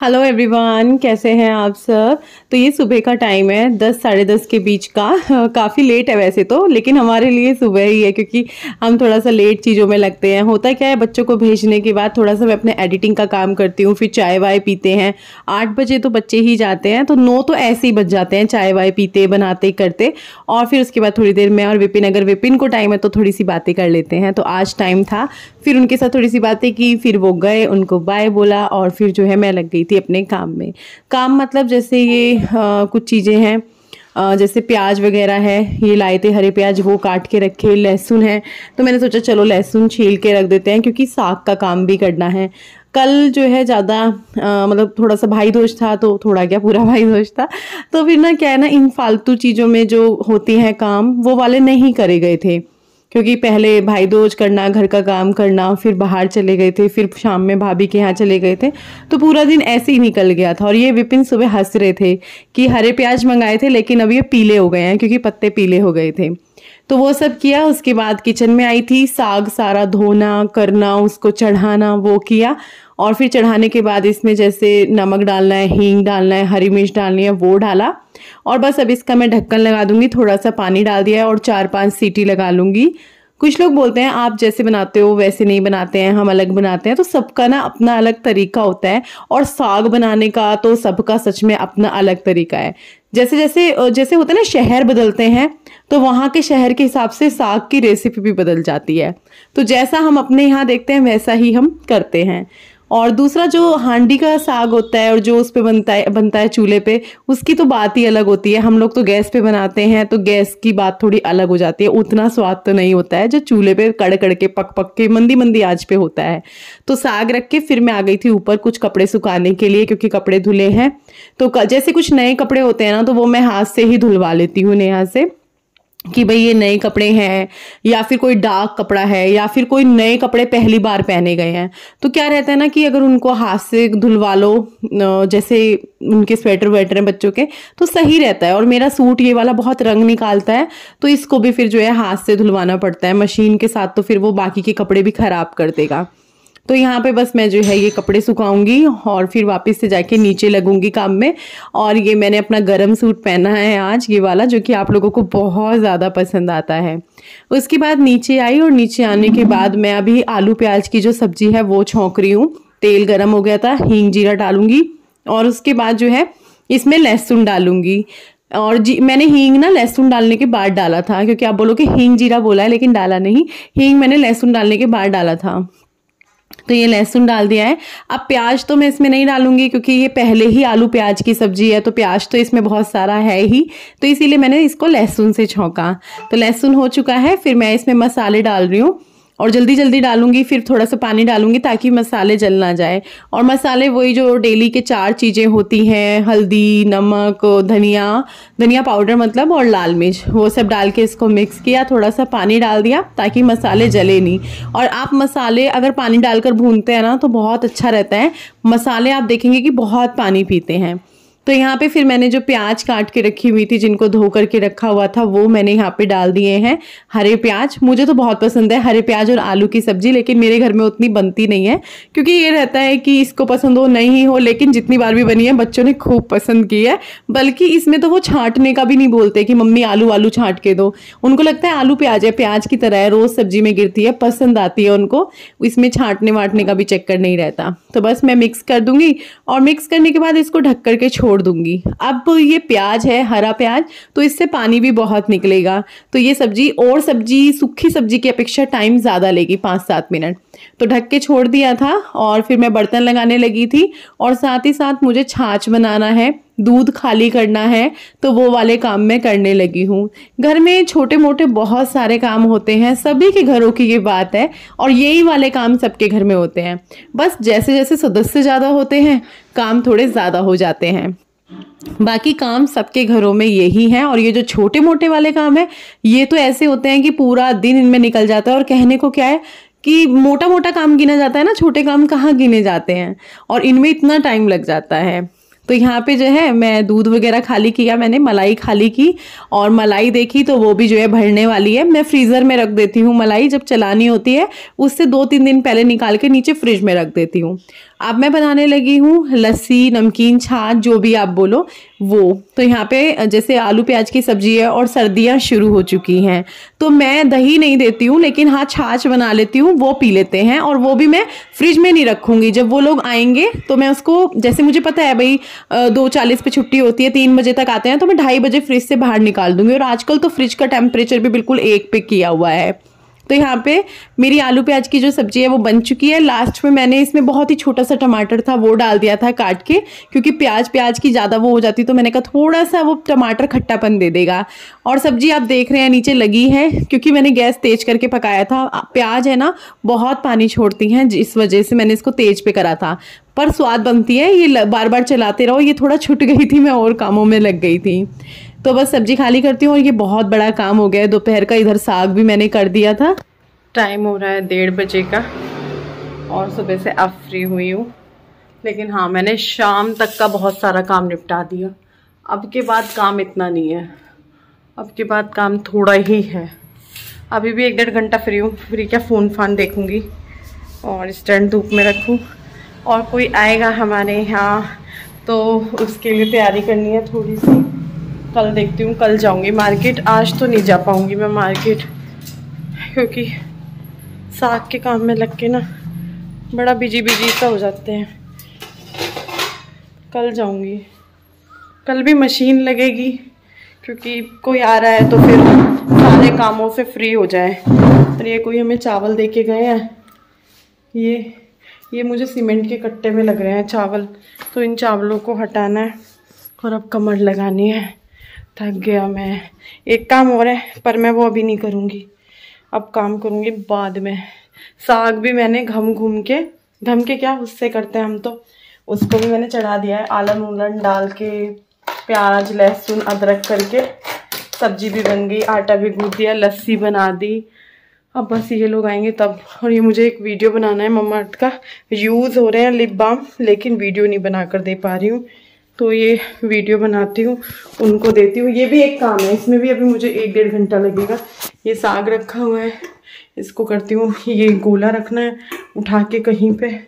Hello everyone, कैसे हैं आप सब। तो ये सुबह का टाइम है, 10 साढ़े 10 के बीच का। काफ़ी लेट है वैसे तो, लेकिन हमारे लिए सुबह ही है क्योंकि हम थोड़ा सा लेट चीज़ों में लगते हैं। होता क्या है, बच्चों को भेजने के बाद थोड़ा सा मैं अपने एडिटिंग का काम करती हूँ, फिर चाय वाय पीते हैं। 8 बजे तो बच्चे ही जाते हैं, तो 9 तो ऐसे ही बज जाते हैं चाय वाय पीते बनाते करते। और फिर उसके बाद थोड़ी देर में और विपिन, अगर विपिन को टाइम है तो थोड़ी सी बातें कर लेते हैं। तो आज टाइम था, फिर उनके साथ थोड़ी सी बातें की, फिर वो गए, उनको बाय बोला और फिर जो है मैं लग गई थी अपने काम में। काम मतलब जैसे ये कुछ चीज़ें हैं, जैसे प्याज वगैरह है, ये लाए थे हरे प्याज, वो काट के रखे। लहसुन है तो मैंने सोचा चलो लहसुन छील के रख देते हैं क्योंकि साग का काम भी करना है। कल जो है ज़्यादा मतलब थोड़ा सा भाई दोष था, तो थोड़ा क्या पूरा भाई दोष था। तो फिर ना क्या है ना, इन फालतू चीज़ों में जो होती हैं काम, वो वाले नहीं करे गए थे क्योंकि पहले भाई दूज करना, घर का काम करना, फिर बाहर चले गए थे, फिर शाम में भाभी के यहाँ चले गए थे, तो पूरा दिन ऐसे ही निकल गया था। और ये विपिन सुबह हंस रहे थे कि हरे प्याज मंगाए थे लेकिन अब ये पीले हो गए हैं क्योंकि पत्ते पीले हो गए थे। तो वो सब किया, उसके बाद किचन में आई थी, साग सारा धोना करना, उसको चढ़ाना, वो किया। और फिर चढ़ाने के बाद इसमें जैसे नमक डालना है, हींग डालना है, हरी मिर्च डालनी है, वो डाला। और बस अब इसका मैं ढक्कन लगा दूंगी, थोड़ा सा पानी डाल दिया है और 4-5 सीटी लगा लूंगी। कुछ लोग बोलते हैं आप जैसे बनाते हो वैसे नहीं बनाते हैं, हम अलग बनाते हैं। तो सबका ना अपना अलग तरीका होता है, और साग बनाने का तो सबका सच में अपना अलग तरीका है। जैसे जैसे जैसे होता है ना, शहर बदलते हैं तो वहाँ के शहर के हिसाब से साग की रेसिपी भी बदल जाती है। तो जैसा हम अपने यहाँ देखते हैं वैसा ही हम करते हैं। और दूसरा जो हांडी का साग होता है और जो उस पे बनता है चूल्हे पे, उसकी तो बात ही अलग होती है। हम लोग तो गैस पे बनाते हैं तो गैस की बात थोड़ी अलग हो जाती है, उतना स्वाद तो नहीं होता है जो चूल्हे पे कड़ कड़ के पक पक के मंदी मंदी आंच पे होता है। तो साग रख के फिर मैं आ गई थी ऊपर कुछ कपड़े सुखाने के लिए क्योंकि कपड़े धुले हैं। तो जैसे कुछ नए कपड़े होते हैं ना, तो वो मैं हाथ से ही धुलवा लेती हूँ नेहा से कि भाई ये नए कपड़े हैं, या फिर कोई डार्क कपड़ा है, या फिर कोई नए कपड़े पहली बार पहने गए हैं। तो क्या रहता है ना कि अगर उनको हाथ से धुलवा लो, जैसे उनके स्वेटर वेटर हैं बच्चों के, तो सही रहता है। और मेरा सूट ये वाला बहुत रंग निकालता है, तो इसको भी फिर जो है हाथ से धुलवाना पड़ता है मशीन के साथ, तो फिर वो बाकी के कपड़े भी खराब कर देगा। तो यहाँ पे बस मैं जो है ये कपड़े सुखाऊंगी और फिर वापस से जाके नीचे लगूंगी काम में। और ये मैंने अपना गरम सूट पहना है आज, ये वाला, जो कि आप लोगों को बहुत ज़्यादा पसंद आता है। उसके बाद नीचे आई, और नीचे आने के बाद मैं अभी आलू प्याज की जो सब्जी है वो छौंक रही हूँ। तेल गर्म हो गया था, हींग जीरा डालूंगी और उसके बाद जो है इसमें लहसुन डालूंगी। और मैंने हींग ना लहसुन डालने के बाद डाला था, क्योंकि आप बोलो कि हींग जीरा बोला है लेकिन डाला नहीं, हींग मैंने लहसुन डालने के बाद डाला था। तो ये लहसुन डाल दिया है। अब प्याज तो मैं इसमें नहीं डालूंगी क्योंकि ये पहले ही आलू प्याज की सब्जी है, तो प्याज तो इसमें बहुत सारा है ही, तो इसीलिए मैंने इसको लहसुन से छौंका। तो लहसुन हो चुका है, फिर मैं इसमें मसाले डाल रही हूँ और जल्दी जल्दी डालूंगी, फिर थोड़ा सा पानी डालूंगी ताकि मसाले जल ना जाए। और मसाले वही जो डेली के 4 चीज़ें होती हैं, हल्दी, नमक, धनिया पाउडर मतलब, और लाल मिर्च, वो सब डाल के इसको मिक्स किया, थोड़ा सा पानी डाल दिया ताकि मसाले जले नहीं। और आप मसाले अगर पानी डालकर भूनते हैं ना तो बहुत अच्छा रहता है। मसाले आप देखेंगे कि बहुत पानी पीते हैं। तो यहाँ पे फिर मैंने जो प्याज काट के रखी हुई थी, जिनको धो करके रखा हुआ था, वो मैंने यहाँ पे डाल दिए हैं। हरे प्याज मुझे तो बहुत पसंद है, हरे प्याज और आलू की सब्जी, लेकिन मेरे घर में उतनी बनती नहीं है क्योंकि ये रहता है कि इसको पसंद हो नहीं हो, लेकिन जितनी बार भी बनी है बच्चों ने खूब पसंद की है। बल्कि इसमें तो वो छांटने का भी नहीं बोलते कि मम्मी आलू आलू छांट के दो, उनको लगता है आलू प्याज है, प्याज की तरह है, रोज सब्जी में गिरती है, पसंद आती है उनको, इसमें छांटने वाटने का भी चक्कर नहीं रहता। तो बस मैं मिक्स कर दूंगी और मिक्स करने के बाद इसको ढक करके छोड़ दूंगी। अब ये प्याज है हरा प्याज, तो इससे पानी भी बहुत निकलेगा, तो ये सब्जी और सूखी सब्जी की अपेक्षा टाइम ज्यादा लेगी, 5-7 मिनट। तो ढक के छोड़ दिया था और फिर मैं बर्तन लगाने लगी थी, और साथ ही साथ मुझे छाछ बनाना है, दूध खाली करना है, तो वो वाले काम मैं करने लगी हूँ। घर में छोटे मोटे बहुत सारे काम होते हैं, सभी के घरों की ये बात है, और यही वाले काम सबके घर में होते हैं। बस जैसे जैसे सदस्य ज़्यादा होते हैं काम थोड़े ज़्यादा हो जाते हैं, बाकी काम सबके घरों में यही है। और ये जो छोटे मोटे वाले काम है, ये तो ऐसे होते हैं कि पूरा दिन इनमें निकल जाता है। और कहने को क्या है कि मोटा मोटा काम गिना जाता है ना, छोटे काम कहाँ गिने जाते हैं, और इनमें इतना टाइम लग जाता है। तो यहाँ पे जो है मैं दूध वगैरह खाली किया, मैंने मलाई खाली की, और मलाई देखी तो वो भी जो है भरने वाली है। मैं फ्रीज़र में रख देती हूँ मलाई, जब चलानी होती है उससे 2-3 दिन पहले निकाल के नीचे फ्रिज में रख देती हूँ। अब मैं बनाने लगी हूँ लस्सी, नमकीन, छाछ, जो भी आप बोलो वो। तो यहाँ पे जैसे आलू प्याज की सब्जी है और सर्दियाँ शुरू हो चुकी हैं, तो मैं दही नहीं देती हूँ, लेकिन हाँ छाछ बना लेती हूँ, वो पी लेते हैं। और वो भी मैं फ्रिज में नहीं रखूँगी, जब वो लोग आएंगे तो मैं उसको, जैसे मुझे पता है भाई 2:40 पे छुट्टी होती है, 3 बजे तक आते हैं, तो मैं 2:30 बजे फ्रिज से बाहर निकाल दूंगी। और आजकल तो फ्रिज का टेम्परेचर भी बिल्कुल 1 पे किया हुआ है। तो यहाँ पे मेरी आलू प्याज की जो सब्जी है वो बन चुकी है। लास्ट में मैंने इसमें बहुत ही छोटा सा टमाटर था वो डाल दिया था काट के, क्योंकि प्याज की ज़्यादा वो हो जाती, तो मैंने कहा थोड़ा सा वो टमाटर खट्टापन दे देगा। और सब्जी आप देख रहे हैं नीचे लगी है, क्योंकि मैंने गैस तेज करके पकाया था। प्याज है ना बहुत पानी छोड़ती हैं, जिस वजह से मैंने इसको तेज पे करा था, पर स्वाद बनती है। ये बार बार चलाते रहो। ये थोड़ा छूट गई थी, मैं और कामों में लग गई थी। तो बस सब्जी खाली करती हूँ। और ये बहुत बड़ा काम हो गया है दोपहर का। इधर साग भी मैंने कर दिया था। टाइम हो रहा है 1:30 बजे का और सुबह से अब फ्री हुई हूँ। लेकिन हाँ, मैंने शाम तक का बहुत सारा काम निपटा दिया। अब के बाद काम इतना नहीं है, अब के बाद काम थोड़ा ही है। अभी भी 1-1.5 घंटा फ्री हूँ। फ्री क्या, फ़ोन फान देखूँगी और स्टैंड धूप में रखूँ। और कोई आएगा हमारे यहाँ तो उसके लिए तैयारी करनी है थोड़ी सी। कल देखती हूँ, कल जाऊँगी मार्केट। आज तो नहीं जा पाऊँगी मैं मार्केट, क्योंकि साग के काम में लग के ना बड़ा बिजी सा हो जाते हैं। कल जाऊँगी। कल भी मशीन लगेगी, क्योंकि कोई आ रहा है तो फिर सारे कामों से फ्री हो जाए। और ये कोई हमें चावल दे के गए हैं। ये मुझे सीमेंट के कट्टे में लग रहे हैं चावल, तो इन चावलों को हटाना है और अब कमर लगानी है। थक गया मैं। एक काम और है, पर मैं वो अभी नहीं करूँगी, अब काम करूँगी बाद में। साग भी मैंने घम के क्या उससे करते हैं हम, तो उसको भी मैंने चढ़ा दिया है। आलन उलन डाल के, प्याज लहसुन अदरक करके सब्जी भी बन गई, आटा भी गूंथ दिया, लस्सी बना दी। अब बस ये लोग आएंगे तब। और ये मुझे एक वीडियो बनाना है। ममाअर्थ का यूज़ हो रहे हैं लिप बाम, लेकिन वीडियो नहीं बना कर दे पा रही हूँ, तो ये वीडियो बनाती हूँ, उनको देती हूँ। ये भी एक काम है, इसमें भी अभी मुझे 1-1.5 घंटा लगेगा। ये साग रखा हुआ है, इसको करती हूँ। ये गोला रखना है उठा के कहीं पे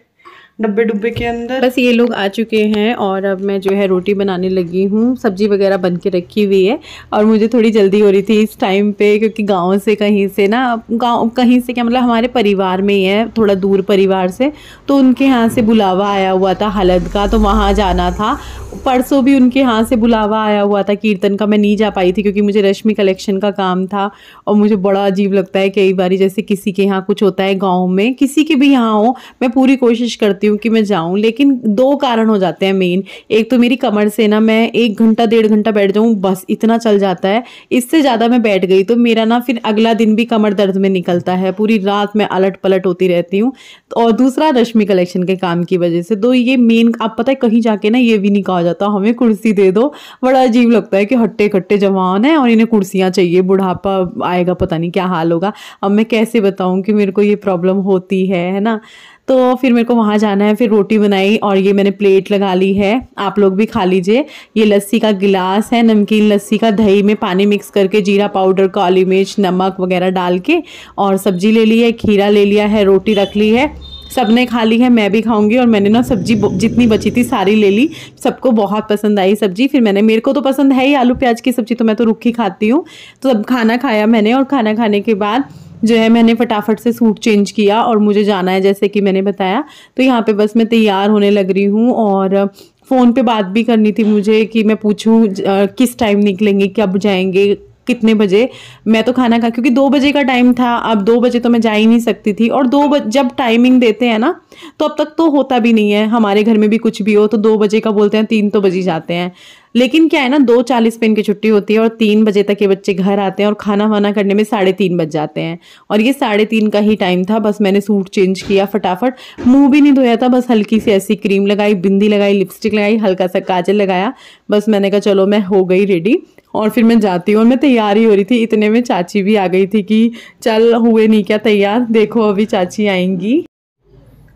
डब्बे के अंदर। बस ये लोग आ चुके हैं और अब मैं जो है रोटी बनाने लगी हूँ। सब्जी वगैरह बन के रखी हुई है और मुझे थोड़ी जल्दी हो रही थी इस टाइम पे, क्योंकि गाँव से कहीं से ना, गाँव कहीं से क्या मतलब हमारे परिवार में ही है, थोड़ा दूर परिवार से, तो उनके यहाँ से बुलावा आया हुआ था हलद का, तो वहाँ जाना था। परसों भी उनके यहाँ से बुलावा आया हुआ था कीर्तन का। मैं नहीं जा पाई थी क्योंकि मुझे रश्मि कलेक्शन का काम था। और मुझे बड़ा अजीब लगता है कई बार, जैसे किसी के यहाँ कुछ होता है गाँव में, किसी के भी यहाँ हो, मैं पूरी कोशिश करती हूँ कि मैं जाऊँ, लेकिन 2 कारण हो जाते हैं मेन। एक तो मेरी कमर से ना, मैं 1 घंटा 1.5 घंटा बैठ जाऊँ बस, इतना चल जाता है। इससे ज़्यादा मैं बैठ गई तो मेरा ना फिर अगला दिन भी कमर दर्द में निकलता है, पूरी रात मैं अलट पलट होती रहती हूँ। और दूसरा रश्मि कलेक्शन के काम की वजह से। तो ये मेन, अब पता है कहीं जाके ना ये भी नहीं कहा जाता हमें कुर्सी दे दो। बड़ा अजीब लगता है कि हट्टे कट्टे जवान है और इन्हें कुर्सियाँ चाहिए, बुढ़ापा आएगा पता नहीं क्या हाल होगा। अब मैं कैसे बताऊँ कि मेरे को ये प्रॉब्लम होती है ना। तो फिर मेरे को वहाँ जाना है। फिर रोटी बनाई और ये मैंने प्लेट लगा ली है, आप लोग भी खा लीजिए। ये लस्सी का गिलास है, नमकीन लस्सी का, दही में पानी मिक्स करके, जीरा पाउडर, काली मिर्च, नमक वगैरह डाल के, और सब्जी ले ली है, खीरा ले लिया है, रोटी रख ली है। सबने खा ली है, मैं भी खाऊंगी। और मैंने ना सब्जी जितनी बची थी सारी ले ली, सबको बहुत पसंद आई सब्जी। फिर मेरे को तो पसंद है ही आलू प्याज की सब्जी, तो मैं तो रुखी खाती हूँ। तो अब खाना खाया मैंने, और खाना खाने के बाद जो है मैंने फटाफट से सूट चेंज किया और मुझे जाना है जैसे कि मैंने बताया। तो यहाँ पे बस मैं तैयार होने लग रही हूँ और फ़ोन पे बात भी करनी थी मुझे कि मैं पूछूँ किस टाइम निकलेंगे, कब जाएंगे, कितने बजे। मैं तो खाना खा, क्योंकि 2 बजे का टाइम था, अब 2 बजे तो मैं जा ही नहीं सकती थी। और 2 बजे जब टाइमिंग देते हैं ना, तो अब तक तो होता भी नहीं है। हमारे घर में भी कुछ भी हो तो 2 बजे का बोलते हैं, 3 तो बज ही जाते हैं। लेकिन क्या है ना, 2:40 पे इनकी छुट्टी होती है और 3 बजे तक ये बच्चे घर आते हैं और खाना वाना करने में 3:30 बज जाते हैं। और ये 3:30 का ही टाइम था। बस मैंने सूट चेंज किया फटाफट, मुंह भी नहीं धोया था, बस हल्की सी ऐसी क्रीम लगाई, बिंदी लगाई, लिपस्टिक लगाई, हल्का सा काजल लगाया। बस मैंने कहा चलो मैं हो गई रेडी और फिर मैं जाती हूँ। और मैं तैयार ही हो रही थी, इतने में चाची भी आ गई थी कि चल हुए नहीं क्या तैयार, देखो अभी चाची आएंगी।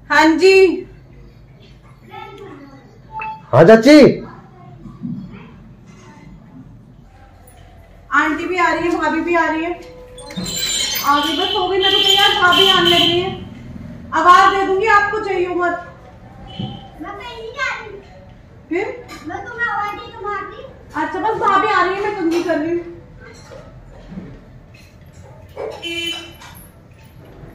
हाँ जी, हाँ चाची। आंटी भी आ रही है, भाभी भी आ रही है। आगे बस हो गई, मैं तो तैयार, भाभी आने लग रही है। आवाज दे दूंगी, आपको चाहिए मत। फिर मैं तुम्हें अवॉइड नहीं तो मारती। अच्छा बस भाभी आ रही है, मैं कंगी कर रही हूँ।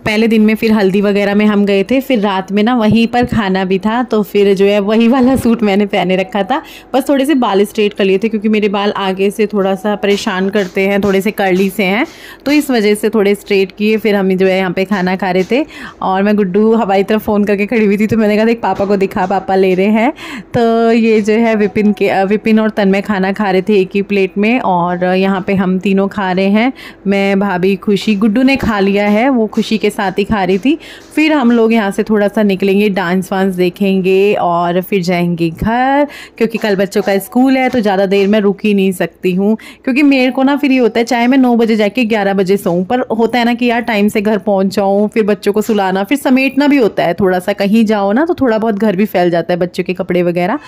पहले दिन में फिर हल्दी वगैरह में हम गए थे, फिर रात में ना वहीं पर खाना भी था, तो फिर जो है वही वाला सूट मैंने पहने रखा था। बस थोड़े से बाल स्ट्रेट कर लिए थे क्योंकि मेरे बाल आगे से थोड़ा सा परेशान करते हैं, थोड़े से कर्ली से हैं, तो इस वजह से थोड़े स्ट्रेट किए। फिर हम जो है यहाँ पे खाना खा रहे थे और मैं गुड्डू हमारी तरफ फ़ोन करके खड़ी हुई थी, तो मैंने कहा देख पापा को दिखा, पापा ले रहे हैं। तो ये जो है विपिन और तन्मय खाना खा रहे थे एक ही प्लेट में, और यहाँ पर हम तीनों खा रहे हैं। मैं, भाभी, खुशी, गुड्डू ने खा लिया है, वो खुशी के साथ ही खा रही थी। फिर हम लोग यहाँ से थोड़ा सा निकलेंगे, डांस वांस देखेंगे और फिर जाएंगे घर, क्योंकि कल बच्चों का स्कूल है तो ज़्यादा देर मैं रुक ही नहीं सकती हूँ। क्योंकि मेरे को ना फिर ये होता है, चाहे मैं 9 बजे जाके 11 बजे सोऊं, पर होता है ना कि यार टाइम से घर पहुँच जाऊँ, फिर बच्चों को सुलाना, फिर समेटना भी होता है थोड़ा सा, कहीं जाओ ना तो थोड़ा बहुत घर भी फैल जाता है, बच्चों के कपड़े वगैरह।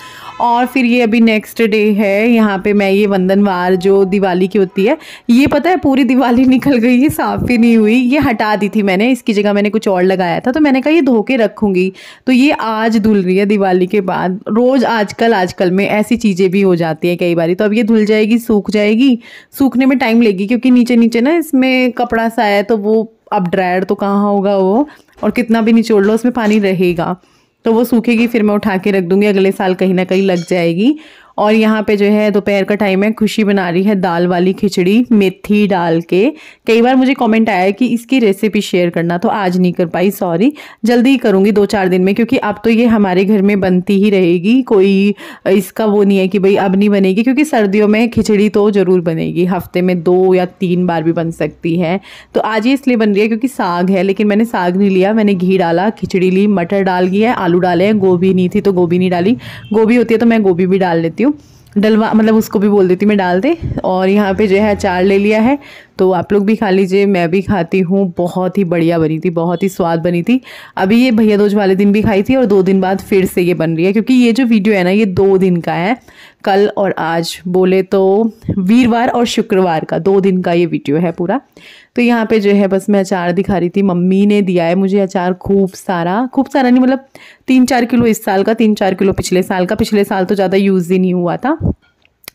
और फिर ये अभी नेक्स्ट डे है, यहाँ पे मैं ये वंदनवार जो दिवाली की होती है, ये पता है पूरी दिवाली निकल गई है, साफ भी नहीं हुई, ये हटा दी थी मैंने, इसकी जगह मैंने कुछ और लगाया था, तो मैंने कहा ये धो के रखूंगी, तो ये आज धुल रही है दिवाली के बाद। रोज आजकल में ऐसी चीज़ें भी हो जाती हैं कई बारी, तो अब ये धुल जाएगी, सूख जाएगी, सूखने में टाइम लगेगी क्योंकि नीचे नीचे ना इसमें कपड़ा सा है, तो वो अब ड्रायर तो कहाँ होगा वो, और कितना भी निचोड़ लो उसमें पानी रहेगा, तो वो सूखेगी, फिर मैं उठा के रख दूंगी, अगले साल कहीं ना कहीं लग जाएगी। और यहाँ पे जो है दोपहर का टाइम है, खुशी बना रही है दाल वाली खिचड़ी मेथी डाल के। कई बार मुझे कमेंट आया है कि इसकी रेसिपी शेयर करना, तो आज नहीं कर पाई, सॉरी, जल्दी ही करूँगी 2-4 दिन में, क्योंकि अब तो ये हमारे घर में बनती ही रहेगी, कोई इसका वो नहीं है कि भाई अब नहीं बनेगी, क्योंकि सर्दियों में खिचड़ी तो ज़रूर बनेगी, हफ्ते में 2 या 3 बार भी बन सकती है। तो आज ये इसलिए बन रही है क्योंकि साग है, लेकिन मैंने साग नहीं लिया, मैंने घी डाला, खिचड़ी ली, मटर डाल दिया है, आलू डाले हैं, गोभी नहीं थी तो गोभी नहीं डाली, गोभी होती है तो मैं गोभी भी डाल लेती हूँ, डलवा मतलब उसको भी बोल देती मैं डाल दे। और यहाँ पे जो है अचार ले लिया है, तो आप लोग भी खा लीजिए, मैं भी खाती हूँ। बहुत ही बढ़िया बनी थी, बहुत ही स्वाद बनी थी। अभी ये भैया दूज वाले दिन भी खाई थी और 2 दिन बाद फिर से ये बन रही है, क्योंकि ये जो वीडियो है ना ये 2 दिन का है, कल और आज बोले तो वीरवार और शुक्रवार का 2 दिन का ये वीडियो है पूरा। तो यहाँ पे जो है बस मैं अचार दिखा रही थी, मम्मी ने दिया है मुझे अचार खूब सारा नहीं, मतलब 3-4 किलो इस साल का, 3-4 किलो पिछले साल का, पिछले साल तो ज़्यादा यूज़ ही नहीं हुआ था।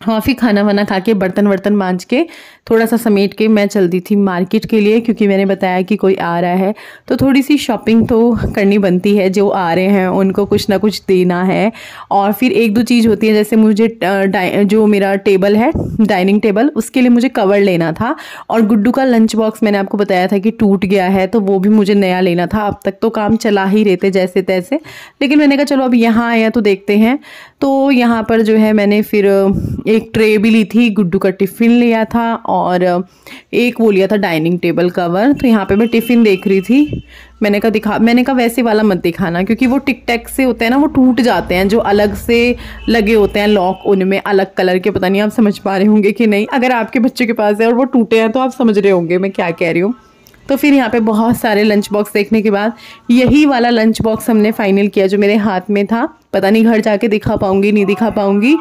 हाँ, फिर खाना वाना खा के बर्तन वर्तन मांज के थोड़ा सा समेट के मैं चल दी थी मार्केट के लिए, क्योंकि मैंने बताया कि कोई आ रहा है तो थोड़ी सी शॉपिंग तो करनी बनती है, जो आ रहे हैं उनको कुछ ना कुछ देना है। और फिर 1-2 चीज़ होती है, जैसे मुझे जो मेरा टेबल है डाइनिंग टेबल, उसके लिए मुझे कवर लेना था, और गुड्डू का लंच बॉक्स मैंने आपको बताया था कि टूट गया है, तो वो भी मुझे नया लेना था। अब तक तो काम चला ही रहते जैसे तैसे, लेकिन मैंने कहा चलो अब यहाँ आया तो देखते हैं। तो यहाँ पर जो है मैंने फिर एक ट्रे भी ली थी, गुड्डू का टिफ़िन लिया था, और एक वो लिया था डाइनिंग टेबल कवर। तो यहाँ पे मैं टिफ़िन देख रही थी, मैंने कहा वैसे वाला मत दिखाना, क्योंकि वो टिक टैक से होते हैं ना, वो टूट जाते हैं, जो अलग से लगे होते हैं लॉक, उनमें अलग कलर के, पता नहीं आप समझ पा रहे होंगे कि नहीं। अगर आपके बच्चे के पास है और वो टूटे हैं तो आप समझ रहे होंगे मैं क्या कह रही हूँ। तो फिर यहाँ पे बहुत सारे लंच बॉक्स देखने के बाद यही वाला लंच बॉक्स हमने फाइनल किया जो मेरे हाथ में था। पता नहीं घर जाके दिखा पाऊँगी नहीं दिखा पाऊँगी,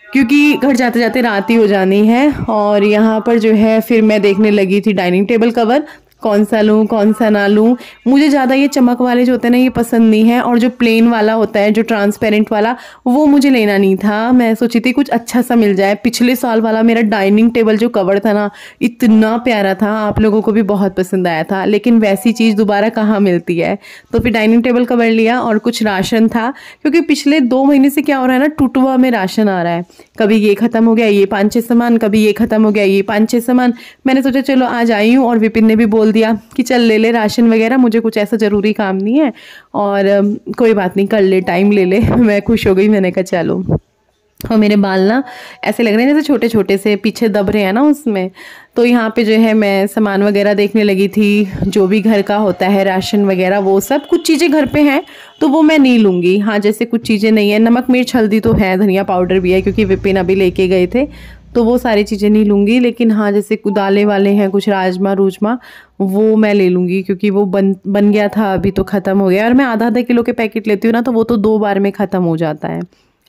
क्योंकि घर जाते जाते रात ही हो जानी है। और यहाँ पर जो है फिर मैं देखने लगी थी डाइनिंग टेबल कवर, कौन सा लूँ कौन सा ना लूँ। मुझे ज़्यादा ये चमक वाले जो होते हैं ना ये पसंद नहीं है, और जो प्लेन वाला होता है जो ट्रांसपेरेंट वाला वो मुझे लेना नहीं था। मैं सोची थी कुछ अच्छा सा मिल जाए। पिछले साल वाला मेरा डाइनिंग टेबल जो कवर था ना इतना प्यारा था, आप लोगों को भी बहुत पसंद आया था, लेकिन वैसी चीज़ दोबारा कहाँ मिलती है। तो फिर डाइनिंग टेबल कवर लिया, और कुछ राशन था, क्योंकि पिछले 2 महीने से क्या हो रहा है ना, टुटवा में राशन आ रहा है, कभी ये ख़त्म हो गया ये 5-6 सामान, कभी ये ख़त्म हो गया ये 5-6 सामान। मैंने सोचा चलो आज आई हूँ, और विपिन ने भी बोल दिया कि चल ले ले राशन वगैरह, मुझे कुछ ऐसा ज़रूरी काम नहीं है, और कोई बात नहीं कर ले, टाइम ले ले। मैं खुश हो गई, मैंने कहा चलो। और मेरे बाल ना ऐसे लग रहे हैं जैसे छोटे छोटे से पीछे दब रहे हैं ना उसमें। तो यहाँ पे जो है मैं सामान वगैरह देखने लगी थी, जो भी घर का होता है राशन वगैरह वो सब। कुछ चीज़ें घर पे हैं तो वो मैं नहीं लूँगी, हाँ जैसे कुछ चीज़ें नहीं है, नमक मिर्च हल्दी तो है, धनिया पाउडर भी है क्योंकि विपिन अभी लेके गए थे, तो वो सारी चीज़ें नहीं लूँगी। लेकिन हाँ जैसे दालें वाले हैं, कुछ राजमा रूजमा, वो मैं ले लूँगी, क्योंकि वो बन गया था, अभी तो ख़त्म हो गया। और मैं आधा किलो के पैकेट लेती हूँ ना, तो वो तो 2 बार में ख़त्म हो जाता है।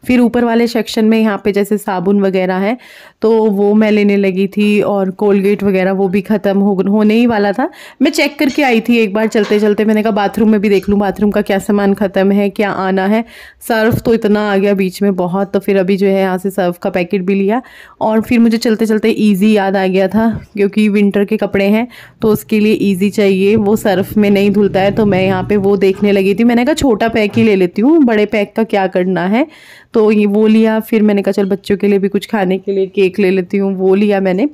फिर ऊपर वाले सेक्शन में यहाँ पे जैसे साबुन वगैरह है तो वो मैं लेने लगी थी, और कोलगेट वगैरह वो भी ख़त्म होने ही वाला था। मैं चेक करके आई थी एक बार चलते चलते, मैंने कहा बाथरूम में भी देख लूँ बाथरूम का क्या सामान ख़त्म है, क्या आना है। सर्फ तो इतना आ गया बीच में बहुत, तो फिर अभी जो है यहाँ से सर्फ का पैकेट भी लिया। और फिर मुझे चलते चलते ईज़ी याद आ गया था, क्योंकि विंटर के कपड़े हैं तो उसके लिए ईज़ी चाहिए, वो सर्फ में नहीं धुलता है। तो मैं यहाँ पे वो देखने लगी थी, मैंने कहा छोटा पैक ही ले लेती हूँ, बड़े पैक का क्या करना है। तो ये वो लिया। फिर मैंने कहा चल बच्चों के लिए भी कुछ खाने के लिए केक ले लेती हूँ, वो लिया मैंने।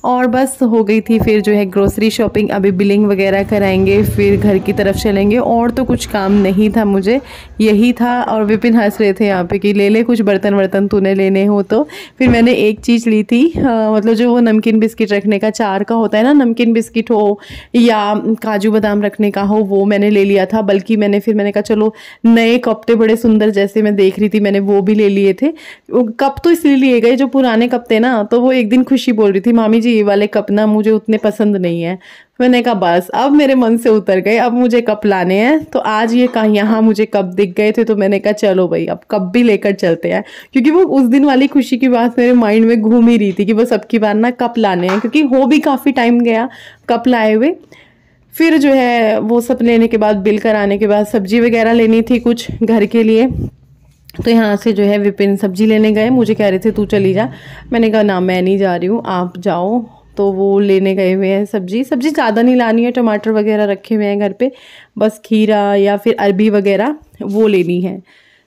और बस हो गई थी फिर जो है ग्रोसरी शॉपिंग। अभी बिलिंग वगैरह कराएंगे, फिर घर की तरफ चलेंगे, और तो कुछ काम नहीं था मुझे, यही था। और विपिन हंस रहे थे यहाँ पे कि ले ले कुछ बर्तन वर्तन तूने लेने हो तो। फिर मैंने एक चीज़ ली थी, मतलब जो वो नमकीन बिस्किट रखने का चार का होता है ना, नमकीन बिस्किट हो या काजू बादाम रखने का हो, वो मैंने ले लिया था। बल्कि मैंने कहा चलो नए कप थे बड़े सुंदर जैसे मैं देख रही थी, मैंने वो भी ले लिए थे। कप तो इसलिए लिए गए, जो पुराने कप थे ना, तो वो एक दिन खुशी बोल रही थी मामी जी ये वाले कप ना मुझे उतने पसंद नहीं है। मैंने कहा बस अब मेरे मन से उतर गए, अब मुझे कप लाने हैं। तो आज ये कहाँ यहाँ मुझे कप दिख गए थे, तो मैंने कहा चलो भाई अब कप भी लेकर चलते हैं, क्योंकि वो उस दिन वाली खुशी की बात मेरे माइंड में घूम ही रही थी कि बस अब की बार ना कप लाने हैं, क्योंकि हो भी काफ़ी टाइम गया कप लाए हुए। फिर जो है वो सब लेने के बाद, बिल कराने के बाद सब्जी वगैरह लेनी थी कुछ घर के लिए। तो यहाँ से जो है विपिन सब्जी लेने गए, मुझे कह रहे थे तू चली जा, मैंने कहा ना मैं नहीं जा रही हूँ आप जाओ। तो वो लेने गए हुए हैं सब्जी ज़्यादा नहीं लानी है, टमाटर वगैरह रखे हुए हैं घर पे, बस खीरा या फिर अरबी वगैरह वो लेनी है।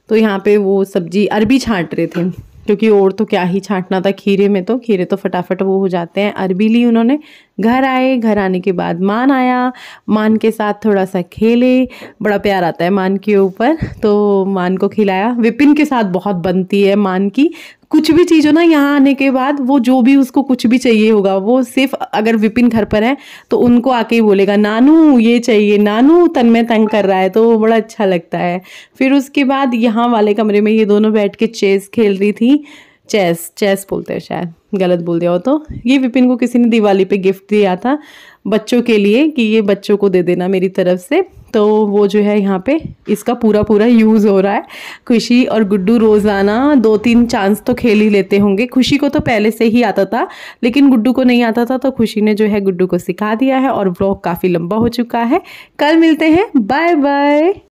तो यहाँ पे वो सब्जी अरबी छांट रहे थे, क्योंकि और तो क्या ही छांटना था, खीरे तो फटाफट वो हो जाते हैं। अरबी ली उन्होंने। घर आए, घर आने के बाद मान आया, मान के साथ थोड़ा सा खेले, बड़ा प्यार आता है मान के ऊपर, तो मान को खिलाया। विपिन के साथ बहुत बनती है मान की, कुछ भी चीज़ हो ना यहाँ आने के बाद, वो जो भी उसको कुछ भी चाहिए होगा, वो सिर्फ अगर विपिन घर पर है तो उनको आके ही बोलेगा नानू ये चाहिए, नानू तन्मय तंग कर रहा है, तो वो बड़ा अच्छा लगता है। फिर उसके बाद यहाँ वाले कमरे में ये दोनों बैठ के चेस खेल रही थी, चेस बोलते हैं शायद, गलत बोल दिया हो तो। ये विपिन को किसी ने दिवाली पे गिफ्ट दिया था बच्चों के लिए कि ये बच्चों को दे देना मेरी तरफ से, तो वो जो है यहाँ पे इसका पूरा यूज़ हो रहा है। खुशी और गुड्डू रोज़ाना 2-3 चांस तो खेल ही लेते होंगे। खुशी को तो पहले से ही आता था, लेकिन गुड्डू को नहीं आता था, तो खुशी ने जो है गुड्डू को सिखा दिया है। और व्लॉग काफ़ी लंबा हो चुका है, कल मिलते हैं, बाय बाय।